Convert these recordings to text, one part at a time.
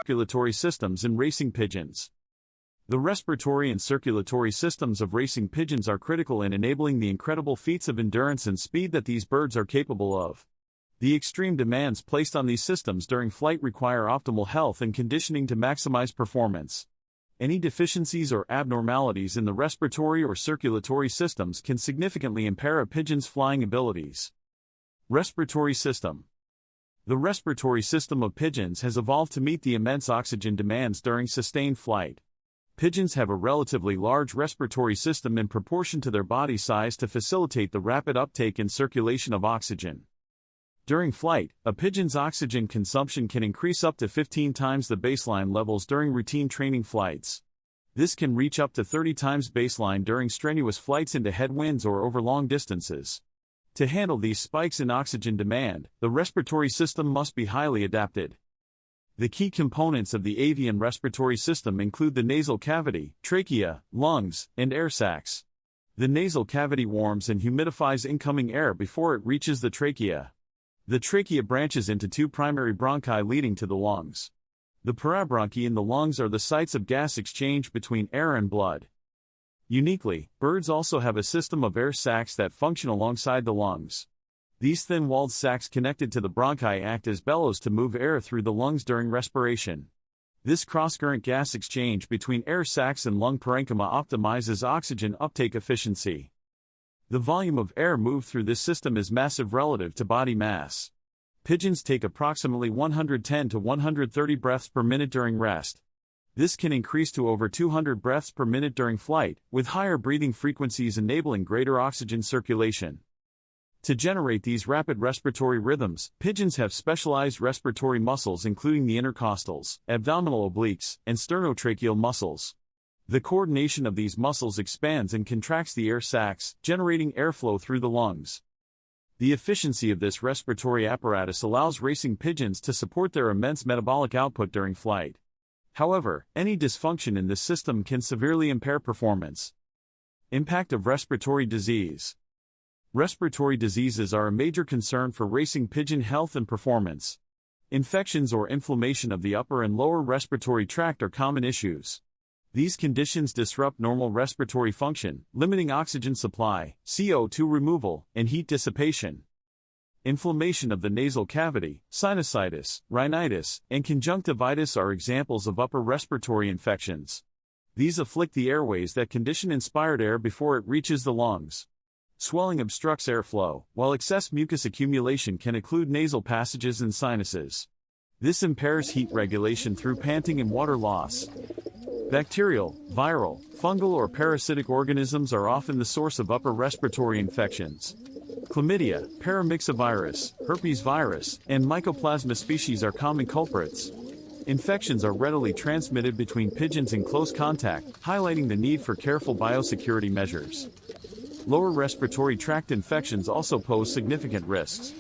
circulatory systems in racing pigeons. The respiratory and circulatory systems of racing pigeons are critical in enabling the incredible feats of endurance and speed that these birds are capable of. The extreme demands placed on these systems during flight require optimal health and conditioning to maximize performance. Any deficiencies or abnormalities in the respiratory or circulatory systems can significantly impair a pigeon's flying abilities. Respiratory system. The respiratory system of pigeons has evolved to meet the immense oxygen demands during sustained flight. Pigeons have a relatively large respiratory system in proportion to their body size to facilitate the rapid uptake and circulation of oxygen. During flight, a pigeon's oxygen consumption can increase up to 15 times the baseline levels during routine training flights. This can reach up to 30 times baseline during strenuous flights into headwinds or over long distances. To handle these spikes in oxygen demand, the respiratory system must be highly adapted. The key components of the avian respiratory system include the nasal cavity, trachea, lungs, and air sacs. The nasal cavity warms and humidifies incoming air before it reaches the trachea. The trachea branches into two primary bronchi leading to the lungs. The parabronchi in the lungs are the sites of gas exchange between air and blood. Uniquely, birds also have a system of air sacs that function alongside the lungs. These thin-walled sacs connected to the bronchi act as bellows to move air through the lungs during respiration. This cross-current gas exchange between air sacs and lung parenchyma optimizes oxygen uptake efficiency. The volume of air moved through this system is massive relative to body mass. Pigeons take approximately 110 to 130 breaths per minute during rest. This can increase to over 200 breaths per minute during flight, with higher breathing frequencies enabling greater oxygen circulation. To generate these rapid respiratory rhythms, pigeons have specialized respiratory muscles including the intercostals, abdominal obliques, and sternotracheal muscles. The coordination of these muscles expands and contracts the air sacs, generating airflow through the lungs. The efficiency of this respiratory apparatus allows racing pigeons to support their immense metabolic output during flight. However, any dysfunction in this system can severely impair performance. Impact of respiratory disease. Respiratory diseases are a major concern for racing pigeon health and performance. Infections or inflammation of the upper and lower respiratory tract are common issues. These conditions disrupt normal respiratory function, limiting oxygen supply, CO2 removal, and heat dissipation. Inflammation of the nasal cavity, sinusitis, rhinitis, and conjunctivitis are examples of upper respiratory infections. These afflict the airways that condition inspired air before it reaches the lungs. Swelling obstructs airflow, while excess mucus accumulation can occlude nasal passages and sinuses. This impairs heat regulation through panting and water loss. Bacterial, viral, fungal or parasitic organisms are often the source of upper respiratory infections. Chlamydia, paramyxovirus, herpes virus, and mycoplasma species are common culprits. Infections are readily transmitted between pigeons in close contact, highlighting the need for careful biosecurity measures. Lower respiratory tract infections also pose significant risks.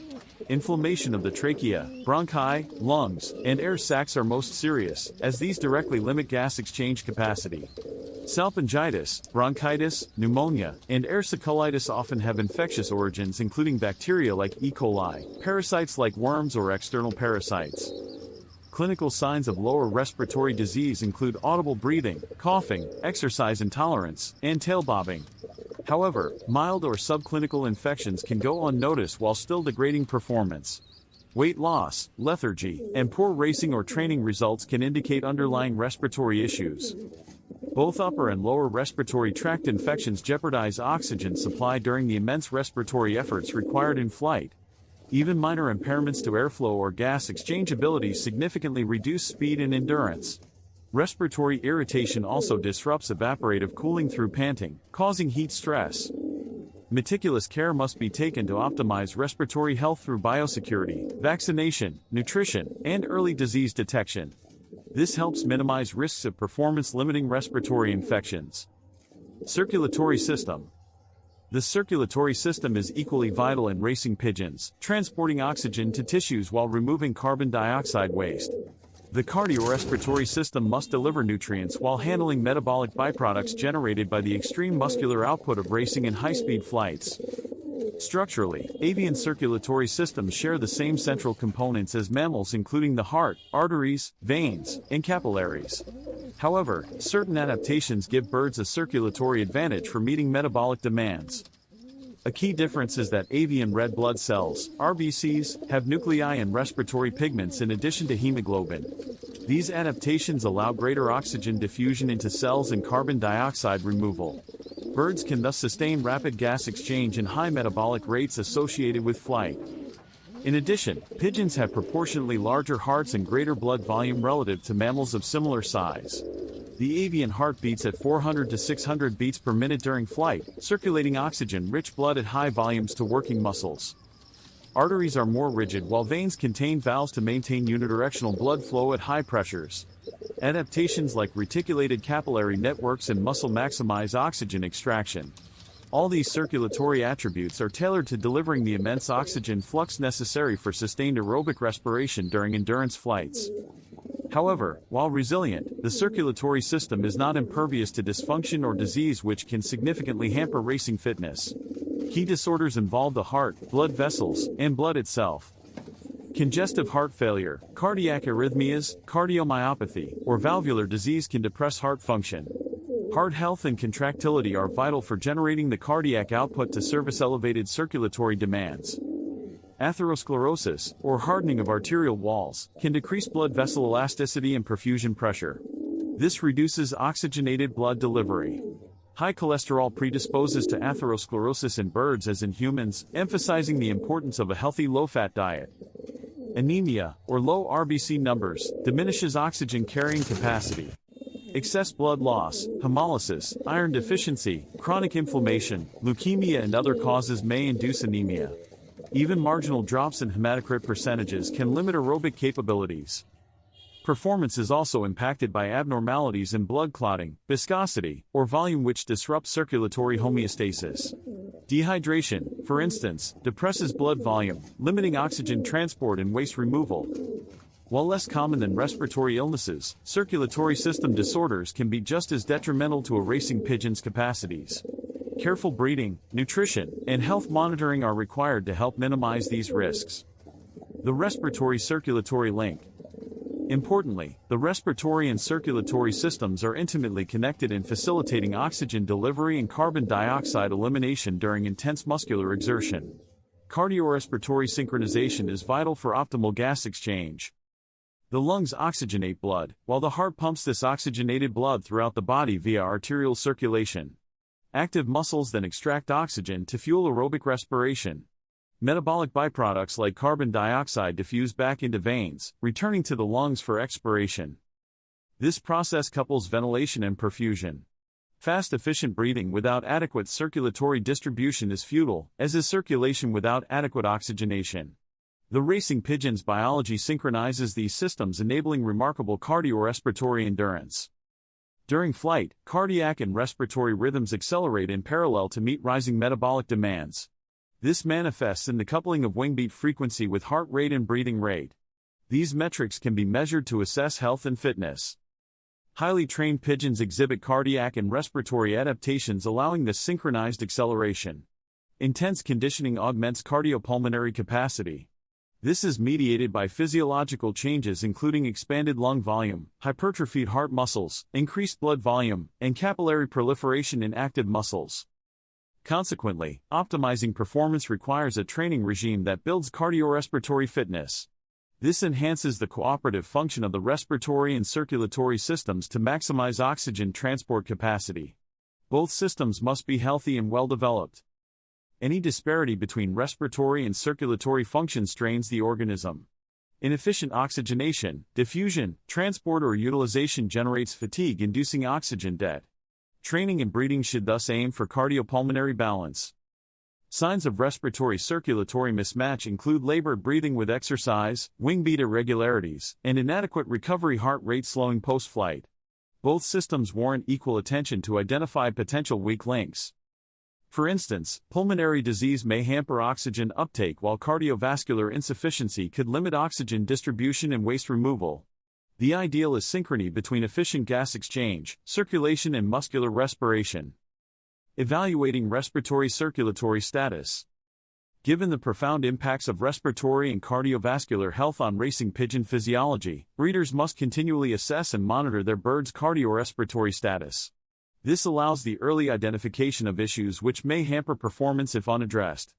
Inflammation of the trachea, bronchi, lungs, and air sacs are most serious, as these directly limit gas exchange capacity. Salpingitis, bronchitis, pneumonia, and airsiculitis often have infectious origins including bacteria like E. coli, parasites like worms or external parasites. Clinical signs of lower respiratory disease include audible breathing, coughing, exercise intolerance, and tail bobbing. However, mild or subclinical infections can go unnoticed while still degrading performance. Weight loss, lethargy, and poor racing or training results can indicate underlying respiratory issues. Both upper and lower respiratory tract infections jeopardize oxygen supply during the immense respiratory efforts required in flight. Even minor impairments to airflow or gas exchange abilities significantly reduce speed and endurance. Respiratory irritation also disrupts evaporative cooling through panting, causing heat stress. Meticulous care must be taken to optimize respiratory health through biosecurity, vaccination, nutrition, and early disease detection. This helps minimize risks of performance-limiting respiratory infections. Circulatory system. The circulatory system is equally vital in racing pigeons, transporting oxygen to tissues while removing carbon dioxide waste. The cardiorespiratory system must deliver nutrients while handling metabolic byproducts generated by the extreme muscular output of racing and high-speed flights. Structurally, avian circulatory systems share the same central components as mammals, including the heart, arteries, veins, and capillaries. However, certain adaptations give birds a circulatory advantage for meeting metabolic demands. A key difference is that avian red blood cells, RBCs, have nuclei and respiratory pigments in addition to hemoglobin. These adaptations allow greater oxygen diffusion into cells and carbon dioxide removal. Birds can thus sustain rapid gas exchange and high metabolic rates associated with flight. In addition, pigeons have proportionately larger hearts and greater blood volume relative to mammals of similar size. The avian heart beats at 400 to 600 beats per minute during flight, circulating oxygen-rich blood at high volumes to working muscles. Arteries are more rigid while veins contain valves to maintain unidirectional blood flow at high pressures. Adaptations like reticulated capillary networks and muscle maximize oxygen extraction. All these circulatory attributes are tailored to delivering the immense oxygen flux necessary for sustained aerobic respiration during endurance flights. However, while resilient, the circulatory system is not impervious to dysfunction or disease, which can significantly hamper racing fitness. Key disorders involve the heart, blood vessels, and blood itself. Congestive heart failure, cardiac arrhythmias, cardiomyopathy, or valvular disease can depress heart function. Heart health and contractility are vital for generating the cardiac output to service elevated circulatory demands. Atherosclerosis, or hardening of arterial walls, can decrease blood vessel elasticity and perfusion pressure. This reduces oxygenated blood delivery. High cholesterol predisposes to atherosclerosis in birds as in humans, emphasizing the importance of a healthy low-fat diet. Anemia, or low RBC numbers, diminishes oxygen carrying capacity. Excess blood loss, hemolysis, iron deficiency, chronic inflammation, leukemia and other causes may induce anemia. Even marginal drops in hematocrit percentages can limit aerobic capabilities. Performance is also impacted by abnormalities in blood clotting, viscosity, or volume, which disrupt circulatory homeostasis. Dehydration, for instance, depresses blood volume, limiting oxygen transport and waste removal. While less common than respiratory illnesses, circulatory system disorders can be just as detrimental to a racing pigeon's capacities. Careful breeding, nutrition, and health monitoring are required to help minimize these risks. The respiratory-circulatory link. Importantly, the respiratory and circulatory systems are intimately connected in facilitating oxygen delivery and carbon dioxide elimination during intense muscular exertion. Cardiorespiratory synchronization is vital for optimal gas exchange. The lungs oxygenate blood, while the heart pumps this oxygenated blood throughout the body via arterial circulation. Active muscles then extract oxygen to fuel aerobic respiration. Metabolic byproducts like carbon dioxide diffuse back into veins, returning to the lungs for expiration. This process couples ventilation and perfusion. Fast, efficient breathing without adequate circulatory distribution is futile, as is circulation without adequate oxygenation. The racing pigeon's biology synchronizes these systems, enabling remarkable cardiorespiratory endurance. During flight, cardiac and respiratory rhythms accelerate in parallel to meet rising metabolic demands. This manifests in the coupling of wing beat frequency with heart rate and breathing rate. These metrics can be measured to assess health and fitness. Highly trained pigeons exhibit cardiac and respiratory adaptations, allowing this synchronized acceleration. Intense conditioning augments cardiopulmonary capacity. This is mediated by physiological changes including expanded lung volume, hypertrophied heart muscles, increased blood volume, and capillary proliferation in active muscles. Consequently, optimizing performance requires a training regime that builds cardiorespiratory fitness. This enhances the cooperative function of the respiratory and circulatory systems to maximize oxygen transport capacity. Both systems must be healthy and well-developed. Any disparity between respiratory and circulatory function strains the organism. Inefficient oxygenation, diffusion, transport or utilization generates fatigue, inducing oxygen debt. Training and breeding should thus aim for cardiopulmonary balance. Signs of respiratory-circulatory mismatch include labored breathing with exercise, wing beat irregularities, and inadequate recovery heart rate slowing post-flight. Both systems warrant equal attention to identify potential weak links. For instance, pulmonary disease may hamper oxygen uptake, while cardiovascular insufficiency could limit oxygen distribution and waste removal. The ideal is synchrony between efficient gas exchange, circulation and muscular respiration. Evaluating respiratory-circulatory status. Given the profound impacts of respiratory and cardiovascular health on racing pigeon physiology, breeders must continually assess and monitor their bird's cardiorespiratory status. This allows the early identification of issues which may hamper performance if unaddressed.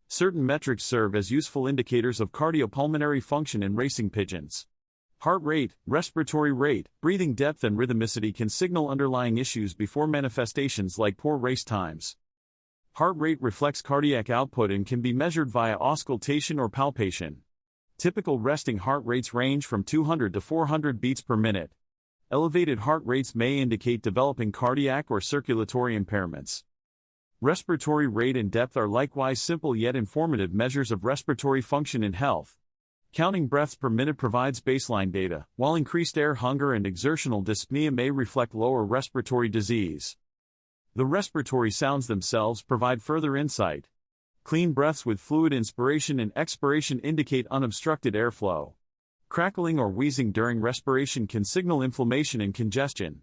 Certain metrics serve as useful indicators of cardiopulmonary function in racing pigeons. Heart rate, respiratory rate, breathing depth and rhythmicity can signal underlying issues before manifestations like poor race times. Heart rate reflects cardiac output and can be measured via auscultation or palpation. Typical resting heart rates range from 200 to 400 beats per minute. Elevated heart rates may indicate developing cardiac or circulatory impairments. Respiratory rate and depth are likewise simple yet informative measures of respiratory function and health. Counting breaths per minute provides baseline data, while increased air hunger and exertional dyspnea may reflect lower respiratory disease. The respiratory sounds themselves provide further insight. Clean breaths with fluid inspiration and expiration indicate unobstructed airflow. Crackling or wheezing during respiration can signal inflammation and congestion.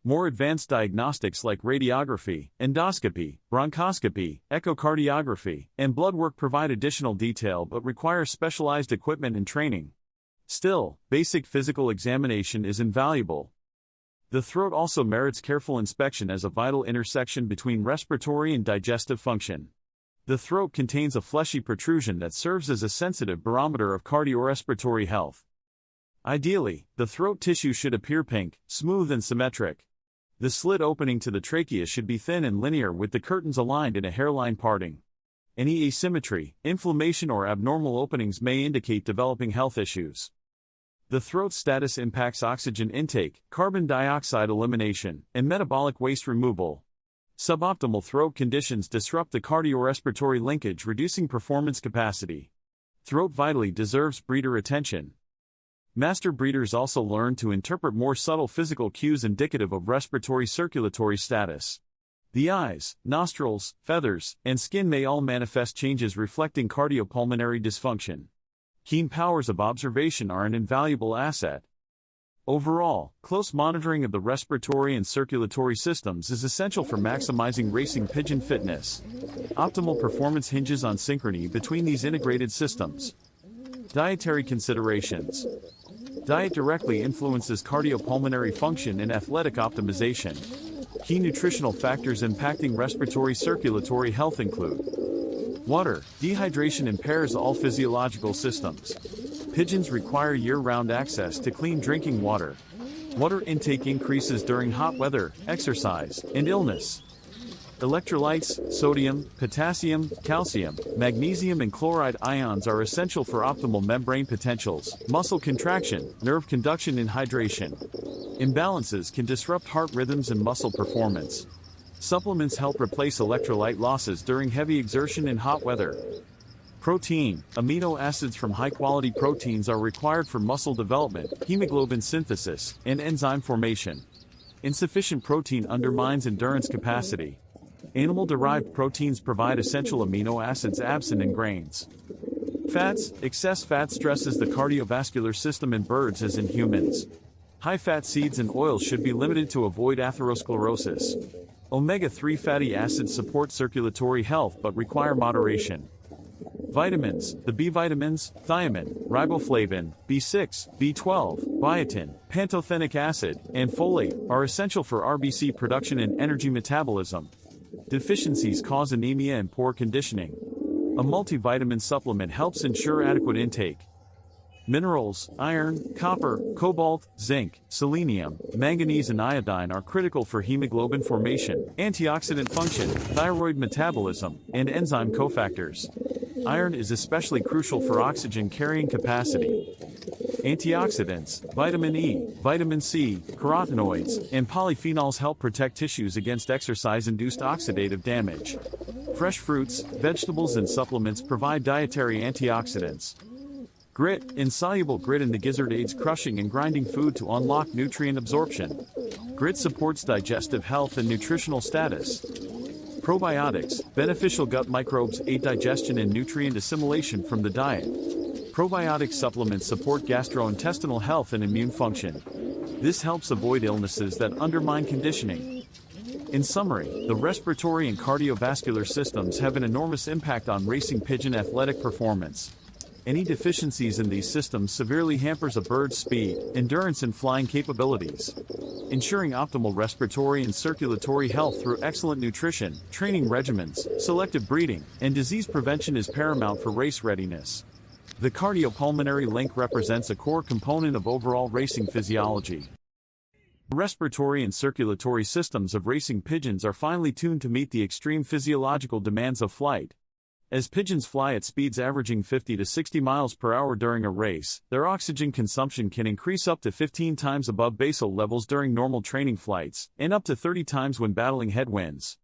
More advanced diagnostics like radiography, endoscopy, bronchoscopy, echocardiography, and blood work provide additional detail but require specialized equipment and training. Still, basic physical examination is invaluable. The throat also merits careful inspection as a vital intersection between respiratory and digestive function. The throat contains a fleshy protrusion that serves as a sensitive barometer of cardiorespiratory health. Ideally, the throat tissue should appear pink, smooth and symmetric. The slit opening to the trachea should be thin and linear with the curtains aligned in a hairline parting. Any asymmetry, inflammation or abnormal openings may indicate developing health issues. The throat status impacts oxygen intake, carbon dioxide elimination, and metabolic waste removal. Suboptimal throat conditions disrupt the cardiorespiratory linkage, reducing performance capacity. Throat vitally deserves breeder attention. Master breeders also learn to interpret more subtle physical cues indicative of respiratory circulatory status. The eyes, nostrils, feathers, and skin may all manifest changes reflecting cardiopulmonary dysfunction. Keen powers of observation are an invaluable asset. Overall, close monitoring of the respiratory and circulatory systems is essential for maximizing racing pigeon fitness. Optimal performance hinges on synchrony between these integrated systems. Dietary considerations. Diet directly influences cardiopulmonary function and athletic optimization. Key nutritional factors impacting respiratory circulatory health include water. Dehydration impairs all physiological systems. Pigeons require year-round access to clean drinking water. Water intake increases during hot weather, exercise, and illness. Electrolytes, sodium, potassium, calcium, magnesium and chloride ions are essential for optimal membrane potentials, muscle contraction, nerve conduction and hydration. Imbalances can disrupt heart rhythms and muscle performance. Supplements help replace electrolyte losses during heavy exertion and hot weather. Protein. Amino acids from high-quality proteins are required for muscle development, hemoglobin synthesis, and enzyme formation. Insufficient protein undermines endurance capacity. Animal-derived proteins provide essential amino acids absent in grains. Fats. Excess fat stresses the cardiovascular system in birds as in humans. High-fat seeds and oils should be limited to avoid atherosclerosis. Omega-3 fatty acids support circulatory health but require moderation. Vitamins. The B vitamins, thiamine, riboflavin, B6, B12, biotin, pantothenic acid, and folate are essential for RBC production and energy metabolism. Deficiencies cause anemia and poor conditioning. A multivitamin supplement helps ensure adequate intake. Minerals, iron, copper, cobalt, zinc, selenium, manganese and iodine are critical for hemoglobin formation, antioxidant function, thyroid metabolism, and enzyme cofactors. Iron is especially crucial for oxygen carrying capacity. Antioxidants, vitamin E, vitamin C, carotenoids, and polyphenols help protect tissues against exercise-induced oxidative damage. Fresh fruits, vegetables and supplements provide dietary antioxidants. Grit. Insoluble grit in the gizzard aids crushing and grinding food to unlock nutrient absorption. Grit supports digestive health and nutritional status. Probiotics. Beneficial gut microbes aid digestion and nutrient assimilation from the diet. Probiotic supplements support gastrointestinal health and immune function. This helps avoid illnesses that undermine conditioning. In summary, the respiratory and cardiovascular systems have an enormous impact on racing pigeon athletic performance. Any deficiencies in these systems severely hampers a bird's speed, endurance and flying capabilities. Ensuring optimal respiratory and circulatory health through excellent nutrition, training regimens, selective breeding, and disease prevention is paramount for race readiness. The cardiopulmonary link represents a core component of overall racing physiology. The respiratory and circulatory systems of racing pigeons are finely tuned to meet the extreme physiological demands of flight. As pigeons fly at speeds averaging 50 to 60 miles per hour during a race, their oxygen consumption can increase up to 15 times above basal levels during normal training flights, and up to 30 times when battling headwinds.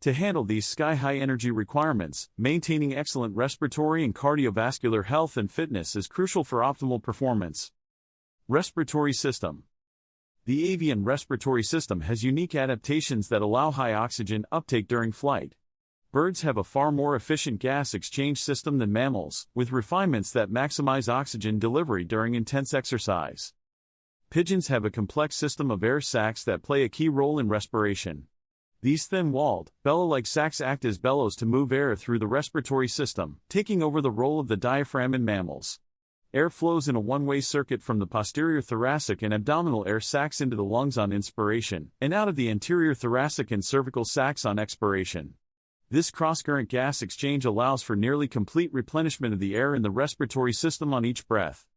To handle these sky-high energy requirements, maintaining excellent respiratory and cardiovascular health and fitness is crucial for optimal performance. Respiratory system. The avian respiratory system has unique adaptations that allow high oxygen uptake during flight. Birds have a far more efficient gas exchange system than mammals, with refinements that maximize oxygen delivery during intense exercise. Pigeons have a complex system of air sacs that play a key role in respiration. These thin-walled, bellow-like sacs act as bellows to move air through the respiratory system, taking over the role of the diaphragm in mammals. Air flows in a one-way circuit from the posterior thoracic and abdominal air sacs into the lungs on inspiration, and out of the anterior thoracic and cervical sacs on expiration. This cross-current gas exchange allows for nearly complete replenishment of the air in the respiratory system on each breath.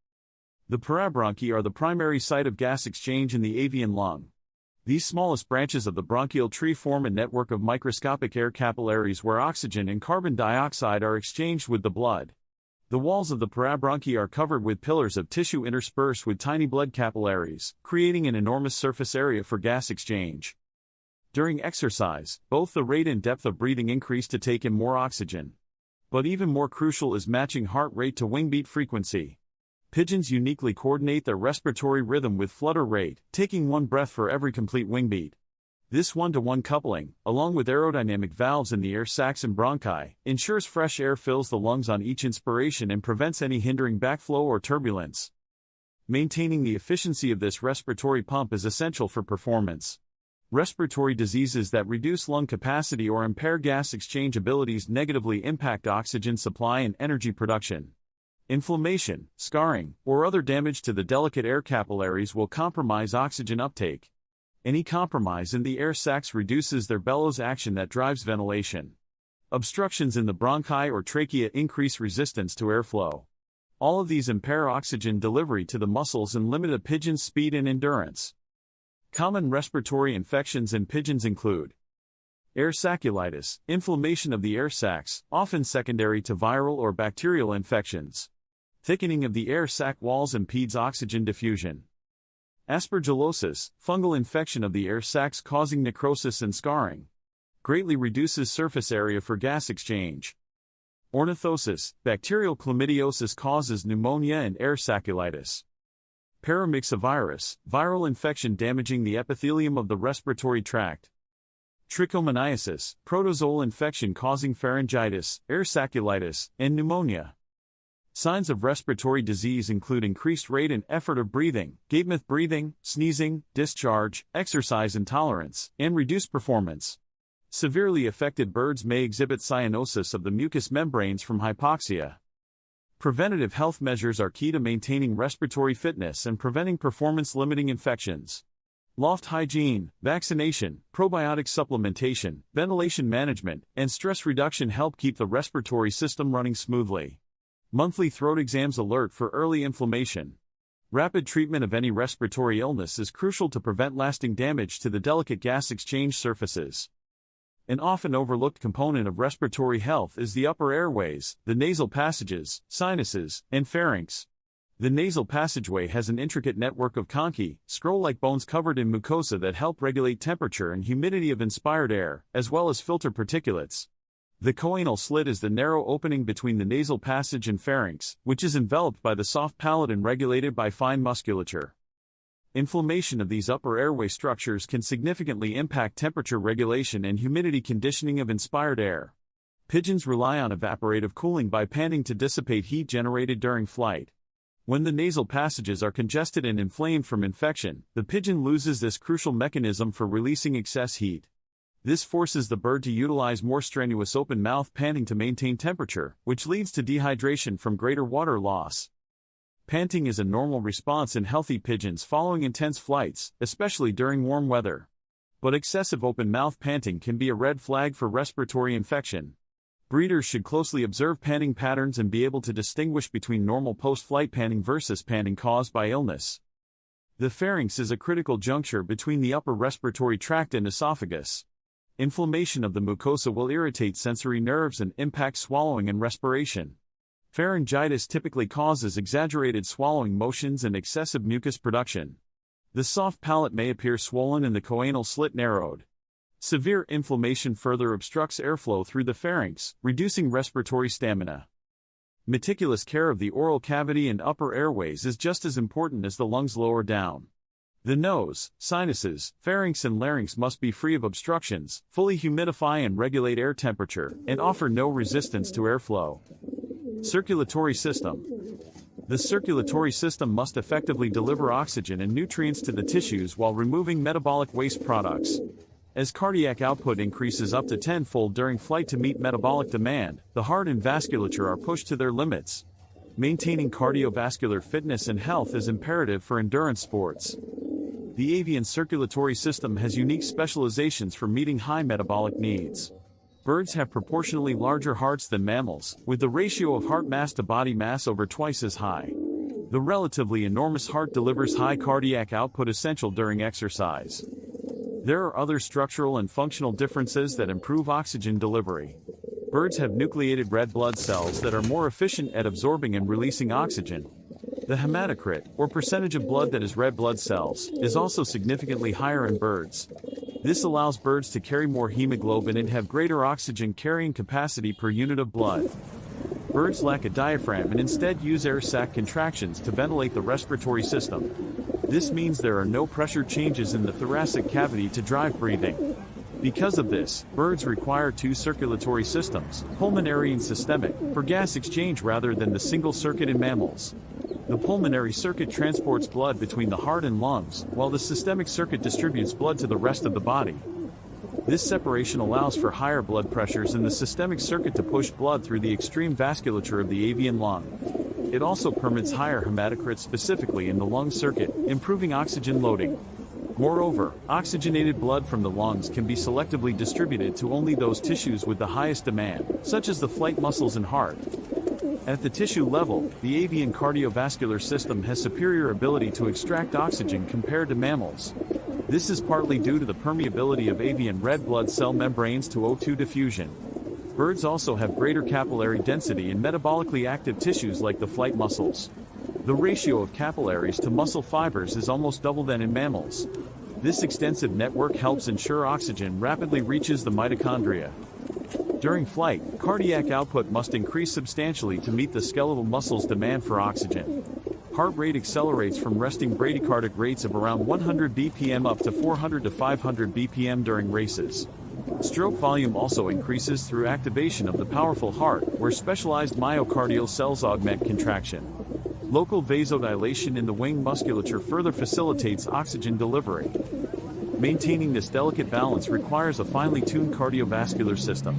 The parabronchi are the primary site of gas exchange in the avian lung. These smallest branches of the bronchial tree form a network of microscopic air capillaries where oxygen and carbon dioxide are exchanged with the blood. The walls of the parabronchi are covered with pillars of tissue interspersed with tiny blood capillaries, creating an enormous surface area for gas exchange. During exercise, both the rate and depth of breathing increase to take in more oxygen. But even more crucial is matching heart rate to wing beat frequency. Pigeons uniquely coordinate their respiratory rhythm with flutter rate, taking one breath for every complete wing beat. This one-to-one coupling, along with aerodynamic valves in the air sacs and bronchi, ensures fresh air fills the lungs on each inspiration and prevents any hindering backflow or turbulence. Maintaining the efficiency of this respiratory pump is essential for performance. Respiratory diseases that reduce lung capacity or impair gas exchange abilities negatively impact oxygen supply and energy production. Inflammation, scarring, or other damage to the delicate air capillaries will compromise oxygen uptake. Any compromise in the air sacs reduces their bellows action that drives ventilation. Obstructions in the bronchi or trachea increase resistance to airflow. All of these impair oxygen delivery to the muscles and limit a pigeon's speed and endurance. Common respiratory infections in pigeons include air saculitis, inflammation of the air sacs, often secondary to viral or bacterial infections. Thickening of the air sac walls impedes oxygen diffusion. Aspergillosis, fungal infection of the air sacs causing necrosis and scarring. Greatly reduces surface area for gas exchange. Ornithosis, bacterial chlamydiosis causes pneumonia and air saculitis. Paramyxovirus, viral infection damaging the epithelium of the respiratory tract. Trichomoniasis, protozoal infection causing pharyngitis, air saculitis, and pneumonia. Signs of respiratory disease include increased rate and effort of breathing, gate-mouth breathing, sneezing, discharge, exercise intolerance, and reduced performance. Severely affected birds may exhibit cyanosis of the mucous membranes from hypoxia. Preventative health measures are key to maintaining respiratory fitness and preventing performance-limiting infections. Loft hygiene, vaccination, probiotic supplementation, ventilation management, and stress reduction help keep the respiratory system running smoothly. Monthly throat exams alert for early inflammation. Rapid treatment of any respiratory illness is crucial to prevent lasting damage to the delicate gas exchange surfaces. An often overlooked component of respiratory health is the upper airways, the nasal passages, sinuses, and pharynx. The nasal passageway has an intricate network of conchae, scroll-like bones covered in mucosa that help regulate temperature and humidity of inspired air, as well as filter particulates. The choanal slit is the narrow opening between the nasal passage and pharynx, which is enveloped by the soft palate and regulated by fine musculature. Inflammation of these upper airway structures can significantly impact temperature regulation and humidity conditioning of inspired air. Pigeons rely on evaporative cooling by panting to dissipate heat generated during flight. When the nasal passages are congested and inflamed from infection, the pigeon loses this crucial mechanism for releasing excess heat. This forces the bird to utilize more strenuous open-mouth panting to maintain temperature, which leads to dehydration from greater water loss. Panting is a normal response in healthy pigeons following intense flights, especially during warm weather. But excessive open-mouth panting can be a red flag for respiratory infection. Breeders should closely observe panting patterns and be able to distinguish between normal post-flight panting versus panting caused by illness. The pharynx is a critical juncture between the upper respiratory tract and esophagus. Inflammation of the mucosa will irritate sensory nerves and impact swallowing and respiration. Pharyngitis typically causes exaggerated swallowing motions and excessive mucus production. The soft palate may appear swollen and the choanal slit narrowed. Severe inflammation further obstructs airflow through the pharynx, reducing respiratory stamina. Meticulous care of the oral cavity and upper airways is just as important as the lungs lower down. The nose, sinuses, pharynx and larynx must be free of obstructions, fully humidify and regulate air temperature, and offer no resistance to airflow. Circulatory system. The circulatory system must effectively deliver oxygen and nutrients to the tissues while removing metabolic waste products. As cardiac output increases up to 10-fold during flight to meet metabolic demand, the heart and vasculature are pushed to their limits. Maintaining cardiovascular fitness and health is imperative for endurance sports. The avian circulatory system has unique specializations for meeting high metabolic needs. Birds have proportionally larger hearts than mammals, with the ratio of heart mass to body mass over twice as high. The relatively enormous heart delivers high cardiac output essential during exercise. There are other structural and functional differences that improve oxygen delivery. Birds have nucleated red blood cells that are more efficient at absorbing and releasing oxygen. The hematocrit, or percentage of blood that is red blood cells, is also significantly higher in birds. This allows birds to carry more hemoglobin and have greater oxygen carrying capacity per unit of blood. Birds lack a diaphragm and instead use air sac contractions to ventilate the respiratory system. This means there are no pressure changes in the thoracic cavity to drive breathing. Because of this, birds require two circulatory systems, pulmonary and systemic, for gas exchange rather than the single circuit in mammals. The pulmonary circuit transports blood between the heart and lungs, while the systemic circuit distributes blood to the rest of the body. This separation allows for higher blood pressures in the systemic circuit to push blood through the extreme vasculature of the avian lung. It also permits higher hematocrit specifically in the lung circuit, improving oxygen loading. Moreover, oxygenated blood from the lungs can be selectively distributed to only those tissues with the highest demand, such as the flight muscles and heart. At the tissue level, the avian cardiovascular system has superior ability to extract oxygen compared to mammals. This is partly due to the permeability of avian red blood cell membranes to O2 diffusion. Birds also have greater capillary density in metabolically active tissues like the flight muscles. The ratio of capillaries to muscle fibers is almost double than in mammals. This extensive network helps ensure oxygen rapidly reaches the mitochondria. During flight, cardiac output must increase substantially to meet the skeletal muscles' demand for oxygen. Heart rate accelerates from resting bradycardic rates of around 100 bpm up to 400 to 500 bpm during races. Stroke volume also increases through activation of the powerful heart, where specialized myocardial cells augment contraction. Local vasodilation in the wing musculature further facilitates oxygen delivery. Maintaining this delicate balance requires a finely tuned cardiovascular system.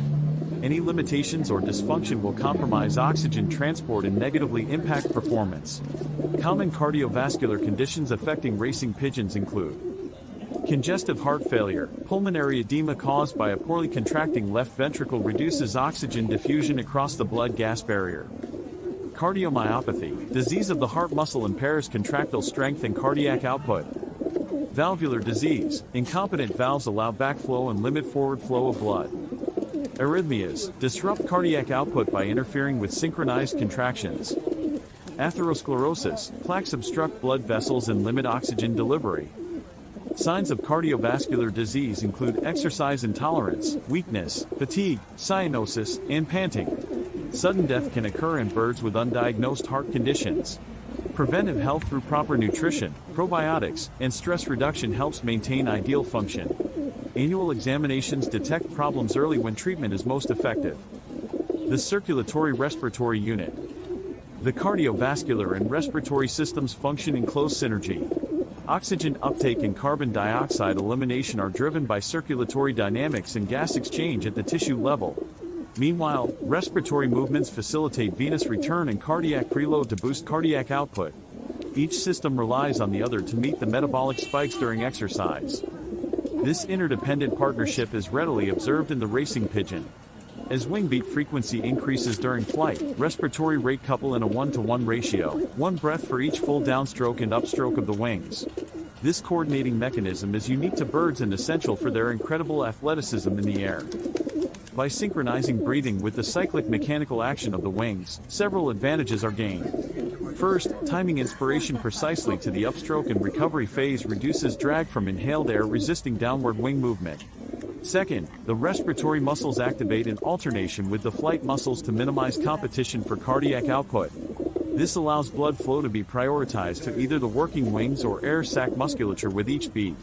Any limitations or dysfunction will compromise oxygen transport and negatively impact performance. Common cardiovascular conditions affecting racing pigeons include congestive heart failure. Pulmonary edema caused by a poorly contracting left ventricle reduces oxygen diffusion across the blood-gas barrier. Cardiomyopathy. Disease of the heart muscle impairs contractile strength and cardiac output. Valvular disease. Incompetent valves allow backflow and limit forward flow of blood. Arrhythmias. Disrupt cardiac output by interfering with synchronized contractions. Atherosclerosis. Plaques obstruct blood vessels and limit oxygen delivery. Signs of cardiovascular disease include exercise intolerance, weakness, fatigue, cyanosis, and panting. Sudden death can occur in birds with undiagnosed heart conditions. Preventive health through proper nutrition, probiotics, and stress reduction helps maintain ideal function. Annual examinations detect problems early when treatment is most effective. The circulatory respiratory unit. The cardiovascular and respiratory systems function in close synergy. Oxygen uptake and carbon dioxide elimination are driven by circulatory dynamics and gas exchange at the tissue level. Meanwhile, respiratory movements facilitate venous return and cardiac preload to boost cardiac output. Each system relies on the other to meet the metabolic spikes during exercise. This interdependent partnership is readily observed in the racing pigeon. As wing beat frequency increases during flight, respiratory rate couple in a 1-to-1 ratio, one breath for each full downstroke and upstroke of the wings. This coordinating mechanism is unique to birds and essential for their incredible athleticism in the air. By synchronizing breathing with the cyclic mechanical action of the wings, several advantages are gained. First, timing inspiration precisely to the upstroke and recovery phase reduces drag from inhaled air resisting downward wing movement. Second, the respiratory muscles activate in alternation with the flight muscles to minimize competition for cardiac output. This allows blood flow to be prioritized to either the working wings or air sac musculature with each beat.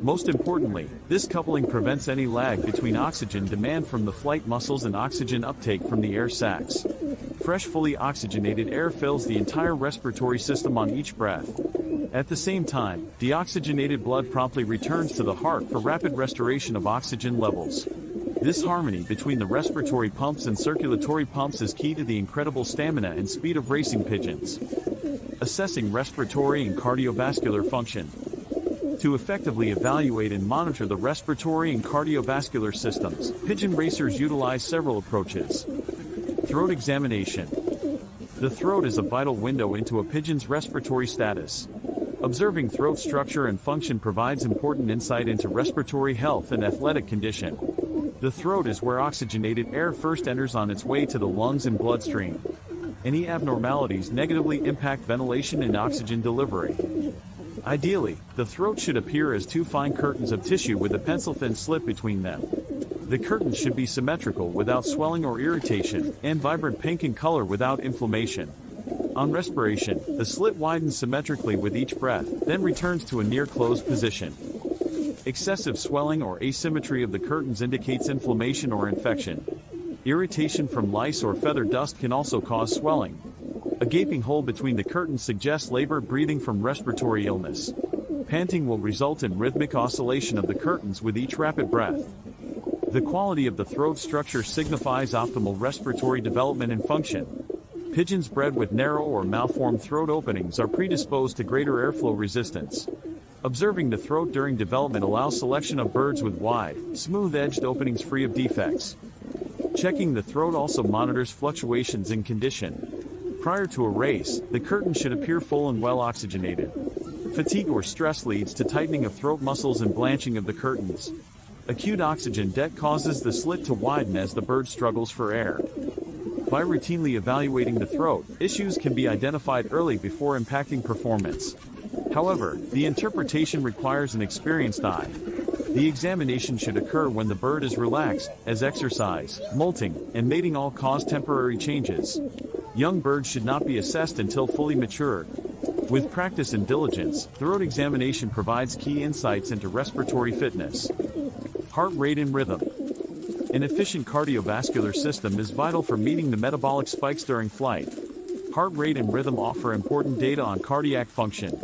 Most importantly, this coupling prevents any lag between oxygen demand from the flight muscles and oxygen uptake from the air sacs. Fresh, fully oxygenated air fills the entire respiratory system on each breath. At the same time, deoxygenated blood promptly returns to the heart for rapid restoration of oxygen levels. This harmony between the respiratory pumps and circulatory pumps is key to the incredible stamina and speed of racing pigeons. Assessing respiratory and cardiovascular function. To effectively evaluate and monitor the respiratory and cardiovascular systems, pigeon racers utilize several approaches. Throat examination. The throat is a vital window into a pigeon's respiratory status. Observing throat structure and function provides important insight into respiratory health and athletic condition. The throat is where oxygenated air first enters on its way to the lungs and bloodstream. Any abnormalities negatively impact ventilation and oxygen delivery. Ideally, the throat should appear as two fine curtains of tissue with a pencil-thin slit between them. The curtains should be symmetrical without swelling or irritation, and vibrant pink in color without inflammation. On respiration, the slit widens symmetrically with each breath, then returns to a near-closed position. Excessive swelling or asymmetry of the curtains indicates inflammation or infection. Irritation from lice or feather dust can also cause swelling. A gaping hole between the curtains suggests labored breathing from respiratory illness. Panting will result in rhythmic oscillation of the curtains with each rapid breath. The quality of the throat structure signifies optimal respiratory development and function. Pigeons bred with narrow or malformed throat openings are predisposed to greater airflow resistance. Observing the throat during development allows selection of birds with wide, smooth-edged openings free of defects. Checking the throat also monitors fluctuations in condition. Prior to a race, the curtain should appear full and well oxygenated. Fatigue or stress leads to tightening of throat muscles and blanching of the curtains. Acute oxygen debt causes the slit to widen as the bird struggles for air. By routinely evaluating the throat, issues can be identified early before impacting performance. However, the interpretation requires an experienced eye. The examination should occur when the bird is relaxed, as exercise, molting, and mating all cause temporary changes. Young birds should not be assessed until fully matured. With practice and diligence, throat examination provides key insights into respiratory fitness. Heart rate and rhythm. An efficient cardiovascular system is vital for meeting the metabolic spikes during flight. Heart rate and rhythm offer important data on cardiac function.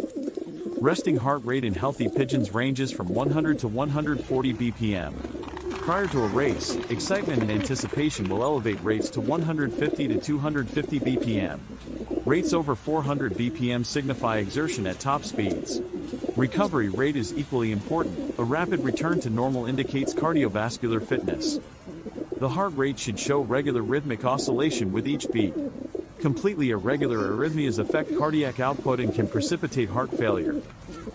Resting heart rate in healthy pigeons ranges from 100 to 140 BPM. Prior to a race, excitement and anticipation will elevate rates to 150 to 250 BPM. Rates over 400 BPM signify exertion at top speeds. Recovery rate is equally important. A rapid return to normal indicates cardiovascular fitness. The heart rate should show regular rhythmic oscillation with each beat. Completely irregular arrhythmias affect cardiac output and can precipitate heart failure.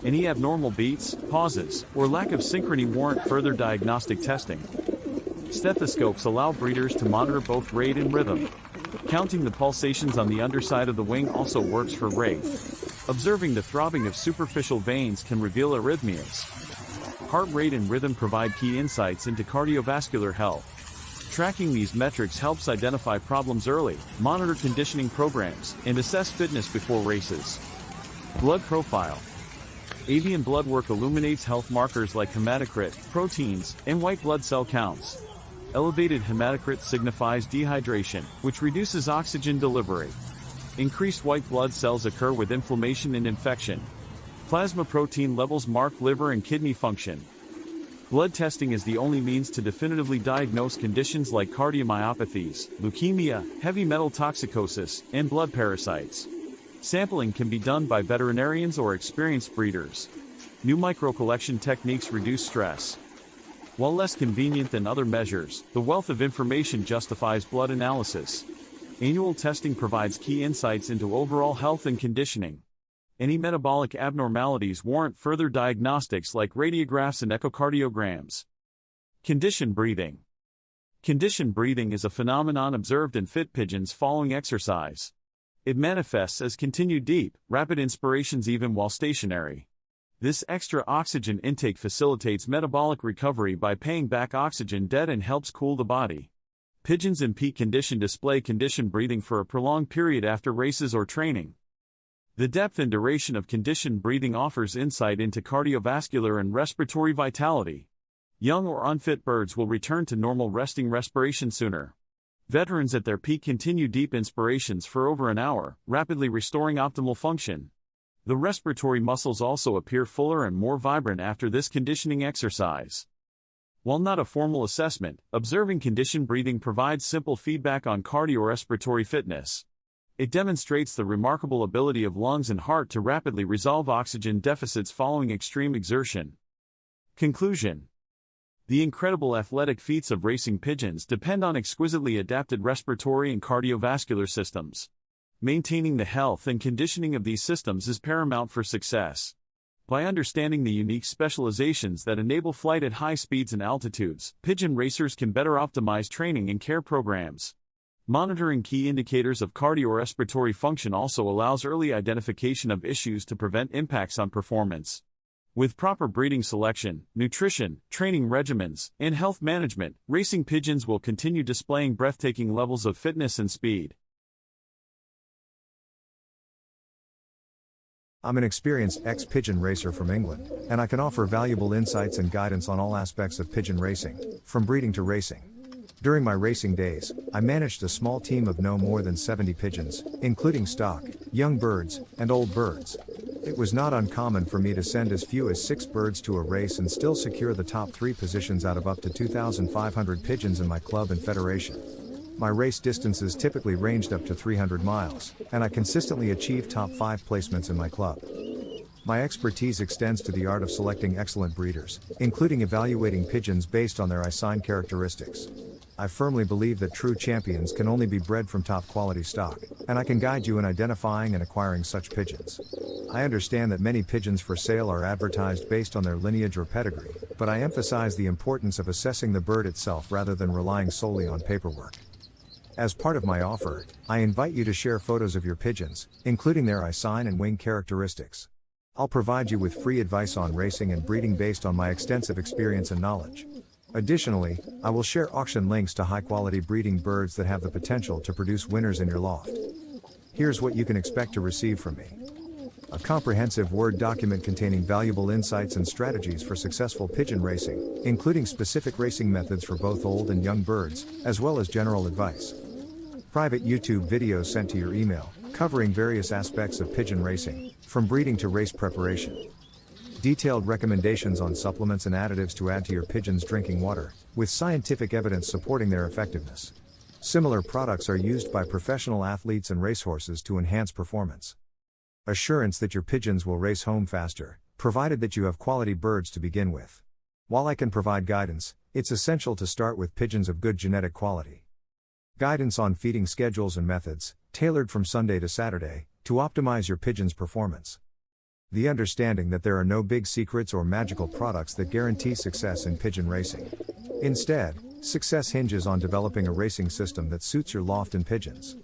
Any abnormal beats, pauses, or lack of synchrony warrant further diagnostic testing. Stethoscopes allow breeders to monitor both rate and rhythm. Counting the pulsations on the underside of the wing also works for rate. Observing the throbbing of superficial veins can reveal arrhythmias. Heart rate and rhythm provide key insights into cardiovascular health. Tracking these metrics helps identify problems early, monitor conditioning programs, and assess fitness before races. Blood profile. Avian blood work illuminates health markers like hematocrit, proteins, and white blood cell counts. Elevated hematocrit signifies dehydration, which reduces oxygen delivery. Increased white blood cells occur with inflammation and infection. Plasma protein levels mark liver and kidney function. Blood testing is the only means to definitively diagnose conditions like cardiomyopathies, leukemia, heavy metal toxicosis, and blood parasites. Sampling can be done by veterinarians or experienced breeders. New microcollection techniques reduce stress. While less convenient than other measures, the wealth of information justifies blood analysis. Annual testing provides key insights into overall health and conditioning. Any metabolic abnormalities warrant further diagnostics like radiographs and echocardiograms. Conditioned breathing. Conditioned breathing is a phenomenon observed in fit pigeons following exercise. It manifests as continued deep, rapid inspirations even while stationary. This extra oxygen intake facilitates metabolic recovery by paying back oxygen debt and helps cool the body. Pigeons in peak condition display conditioned breathing for a prolonged period after races or training. The depth and duration of conditioned breathing offers insight into cardiovascular and respiratory vitality. Young or unfit birds will return to normal resting respiration sooner. Veterans at their peak continue deep inspirations for over an hour, rapidly restoring optimal function. The respiratory muscles also appear fuller and more vibrant after this conditioning exercise. While not a formal assessment, observing conditioned breathing provides simple feedback on cardiorespiratory fitness. It demonstrates the remarkable ability of lungs and heart to rapidly resolve oxygen deficits following extreme exertion. Conclusion. The incredible athletic feats of racing pigeons depend on exquisitely adapted respiratory and cardiovascular systems. Maintaining the health and conditioning of these systems is paramount for success. By understanding the unique specializations that enable flight at high speeds and altitudes, pigeon racers can better optimize training and care programs. Monitoring key indicators of cardiorespiratory function also allows early identification of issues to prevent impacts on performance. With proper breeding selection, nutrition, training regimens, and health management, racing pigeons will continue displaying breathtaking levels of fitness and speed. I'm an experienced ex-pigeon racer from England, and I can offer valuable insights and guidance on all aspects of pigeon racing, from breeding to racing. During my racing days, I managed a small team of no more than 70 pigeons, including stock, young birds, and old birds. It was not uncommon for me to send as few as 6 birds to a race and still secure the top 3 positions out of up to 2,500 pigeons in my club and federation. My race distances typically ranged up to 300 miles, and I consistently achieved top 5 placements in my club. My expertise extends to the art of selecting excellent breeders, including evaluating pigeons based on their eye-sign characteristics. I firmly believe that true champions can only be bred from top-quality stock, and I can guide you in identifying and acquiring such pigeons. I understand that many pigeons for sale are advertised based on their lineage or pedigree, but I emphasize the importance of assessing the bird itself rather than relying solely on paperwork. As part of my offer, I invite you to share photos of your pigeons, including their eye-sign and wing characteristics. I'll provide you with free advice on racing and breeding based on my extensive experience and knowledge. Additionally, I will share auction links to high-quality breeding birds that have the potential to produce winners in your loft. Here's what you can expect to receive from me. A comprehensive Word document containing valuable insights and strategies for successful pigeon racing, including specific racing methods for both old and young birds, as well as general advice. Private YouTube videos sent to your email, covering various aspects of pigeon racing, from breeding to race preparation. Detailed recommendations on supplements and additives to add to your pigeon's drinking water, with scientific evidence supporting their effectiveness. Similar products are used by professional athletes and racehorses to enhance performance. Assurance that your pigeons will race home faster, provided that you have quality birds to begin with. While I can provide guidance, it's essential to start with pigeons of good genetic quality. Guidance on feeding schedules and methods, tailored from Sunday to Saturday, to optimize your pigeon's performance. The understanding that there are no big secrets or magical products that guarantee success in pigeon racing. Instead, success hinges on developing a racing system that suits your loft and pigeons.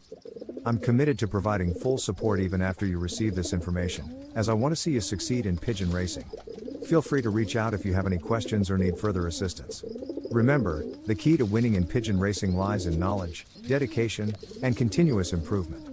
I'm committed to providing full support even after you receive this information, as I want to see you succeed in pigeon racing. Feel free to reach out if you have any questions or need further assistance. Remember, the key to winning in pigeon racing lies in knowledge, dedication, and continuous improvement.